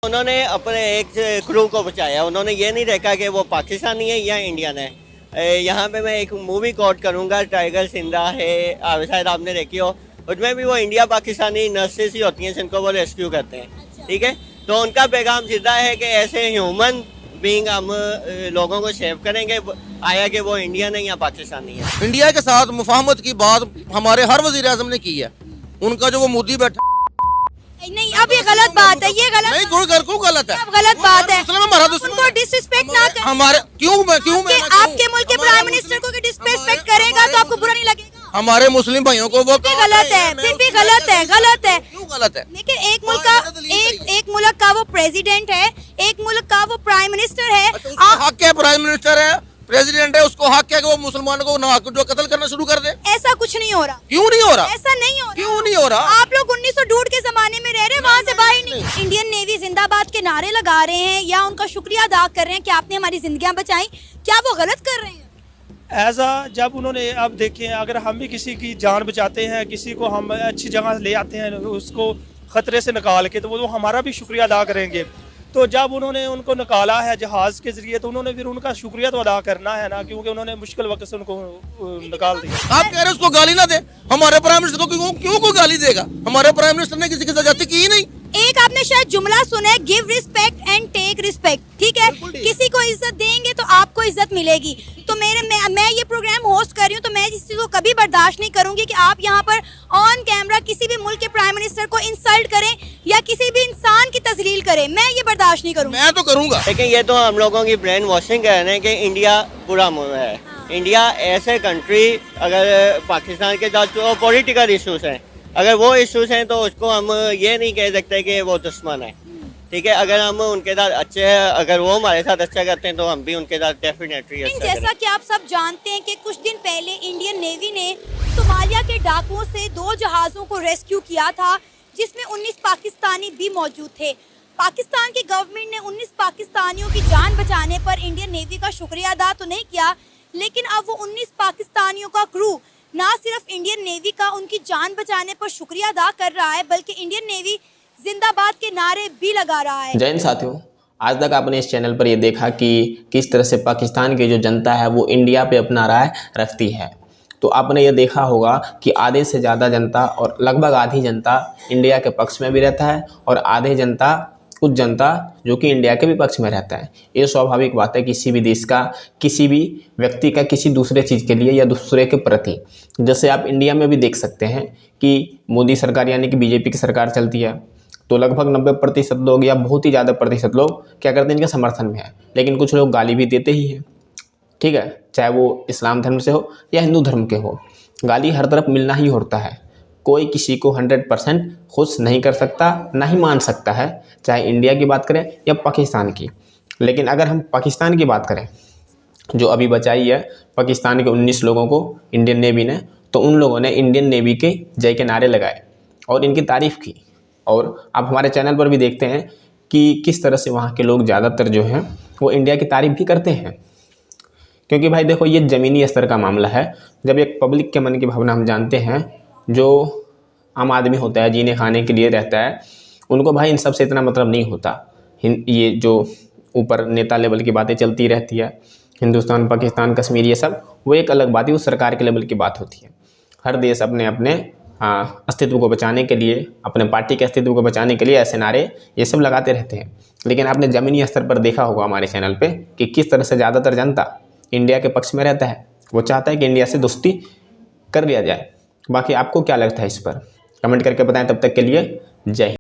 उन्होंने अपने एक क्रू को बचाया, उन्होंने ये नहीं देखा कि वो पाकिस्तानी है या इंडियन है। यहाँ पे मैं एक मूवी कोट करूँगा, टाइगर जिंदा है, शायद आपने देखी हो। उसमें भी वो इंडिया पाकिस्तानी नर्सेस ही होती हैं जिनको वो रेस्क्यू करते हैं। ठीक है, तो उनका पैगाम सीधा है कि ऐसे ह्यूमन बीइंग हम लोगों को सेव करेंगे, आया कि वो इंडियन है या पाकिस्तानी है। इंडिया के साथ मुफाहमत की बात हमारे हर वजीर आज़म ने की है। उनका जो वो मोदी बैठा नहीं, अब ये गलत बात है, ये गलत नहीं, क्यों गलत है? अब गलत बात है। हमारा दुश्मन उनको डिसरिस्पेक्ट ना करें। हमारे क्यों मैं आपके मुल्क के प्राइम मिनिस्टर को डिसरिस्पेक्ट करेगा तो आपको बुरा नहीं लगेगा? हमारे मुस्लिम भाइयों को वो गलत है, फिर भी गलत है, गलत है। क्यों गलत है? लेकिन एक मुल्क का वो प्रेसिडेंट है, एक मुल्क का वो प्राइम मिनिस्टर है। हक है, प्राइम मिनिस्टर है, प्रेसिडेंट है, उसको हक है कि वो मुसलमानों को ना जो कत्ल करना शुरू कर दे। ऐसा कुछ नहीं हो रहा। क्यों नहीं हो रहा? ऐसा नहीं हो रहा। क्यों नहीं हो रहा? आप लोग 1902 के जमाने में रह रहे हैं, वहाँ से बाहर नहीं। इंडियन नेवी जिंदाबाद के नारे लगा रहे हैं या उनका शुक्रिया अदा कर रहे हैं कि आपने हमारी जिंदगियां बचाई, क्या वो गलत कर रहे हैं? जब उन्होंने, अब देखें, अगर हम भी किसी की जान बचाते हैं, किसी को हम अच्छी जगह ले आते हैं, उसको खतरे से निकाल के, तो वो हमारा भी शुक्रिया अदा करेंगे। तो जब उन्होंने उनको निकाला है जहाज़ के जरिए, तो उन्होंने फिर उनका शुक्रिया तो अदा करना है ना, क्योंकि उन्होंने मुश्किल वक्त से उनको निकाल दिया। आप कह रहे हैं उसको गाली ना दे? हमारे प्राइम मिनिस्टर को क्यों कोई गाली देगा? हमारे प्राइम मिनिस्टर ने किसी के साथ जाती की ही नहीं। एक आपने शायद जुमला सुना है, give respect and take respect. ठीक है, किसी को इज्जत देंगे तो आपको इज्जत मिलेगी। तो मैं ये प्रोग्राम होस्ट कर रही हूँ, तो मैं इस चीज को कभी बर्दाश्त नहीं करूंगी कि आप यहाँ पर ऑन कैमरा किसी भी मुल्क के प्राइम मिनिस्टर को इंसल्ट करें या किसी भी इंसान की तजलील करें। मैं ये बर्दाश्त नहीं करूंगी। मैं तो करूंगा। लेकिन ये तो हम लोगों की ब्रेन वॉशिंग कह रहे हैं कि इंडिया बुरा मुल्क है। इंडिया ऐसे कंट्री, अगर पाकिस्तान के साथ जो पॉलिटिकल इशूज हैं, अगर वो इश्यूज हैं तो उसको हम ये नहीं कह सकते कि वो दुश्मन है। ठीक है, अगर हम उनके साथ अच्छे हैं, अगर वो हमारे साथ अच्छा करते हैं तो हम भी उनके साथ डेफिनेटली अच्छा करेंगे। जैसा कि आप सब जानते हैं कि कुछ दिन पहले इंडियन नेवी ने सोमालिया के डाकुओं से 2 जहाज़ों को रेस्क्यू किया था, जिसमें 19 पाकिस्तानी भी मौजूद थे। पाकिस्तान की गवर्नमेंट ने 19 पाकिस्तानियों की जान बचाने पर इंडियन नेवी का शुक्रिया अदा तो नहीं किया, लेकिन अब वो 19 पाकिस्तानियों का क्रू ना सिर्फ इंडियन नेवी का उनकी जान बचाने पर शुक्रिया अदा कर रहा है, बल्कि इंडियन नेवी जिंदाबाद के नारे भी लगा रहा है। जय हिंद साथियों, आज तक आपने इस चैनल पर यह देखा कि किस तरह से पाकिस्तान की जो जनता है वो इंडिया पे अपना राय रखती है। तो आपने ये देखा होगा कि आधे से ज़्यादा जनता और लगभग आधी जनता इंडिया के पक्ष में भी रहता है और आधे जनता, कुछ जनता जो कि इंडिया के भी पक्ष में रहता है। ये स्वाभाविक बात है किसी भी देश का, किसी भी व्यक्ति का किसी दूसरे चीज़ के लिए या दूसरे के प्रति। जैसे आप इंडिया में भी देख सकते हैं कि मोदी सरकार यानी कि बीजेपी की सरकार चलती है, तो लगभग 90% लोग या बहुत ही ज़्यादा प्रतिशत लोग क्या करते हैं, इनके समर्थन में है। लेकिन कुछ लोग गाली भी देते ही हैं। ठीक है, चाहे वो इस्लाम धर्म से हो या हिंदू धर्म के हो, गाली हर तरफ मिलना ही होता है। कोई किसी को 100% खुश नहीं कर सकता, ना ही मान सकता है, चाहे इंडिया की बात करें या पाकिस्तान की। लेकिन अगर हम पाकिस्तान की बात करें, जो अभी बचाई है पाकिस्तान के 19 लोगों को इंडियन नेवी ने, तो उन लोगों ने इंडियन नेवी के जय के नारे लगाए और इनकी तारीफ़ की। और आप हमारे चैनल पर भी देखते हैं कि किस तरह से वहाँ के लोग ज़्यादातर जो हैं वो इंडिया की तारीफ़ भी करते हैं। क्योंकि भाई देखो, ये ज़मीनी स्तर का मामला है। जब एक पब्लिक के मन की भावना हम जानते हैं, जो आम आदमी होता है, जीने खाने के लिए रहता है, उनको भाई इन सब से इतना मतलब नहीं होता। ये जो ऊपर नेता लेवल की बातें चलती रहती है, हिंदुस्तान, पाकिस्तान, कश्मीर, ये सब वो एक अलग बात है, वो सरकार के लेवल की बात होती है। हर देश अपने अपने अस्तित्व को बचाने के लिए, अपने पार्टी के अस्तित्व को बचाने के लिए ऐसे नारे ये सब लगाते रहते हैं। लेकिन आपने ज़मीनी स्तर पर देखा होगा हमारे चैनल पे कि किस तरह से ज़्यादातर जनता इंडिया के पक्ष में रहता है। वो चाहता है कि इंडिया से दोस्ती कर लिया जाए। बाकी आपको क्या लगता है इस पर, कमेंट करके बताएं। तब तक के लिए जय हिंद।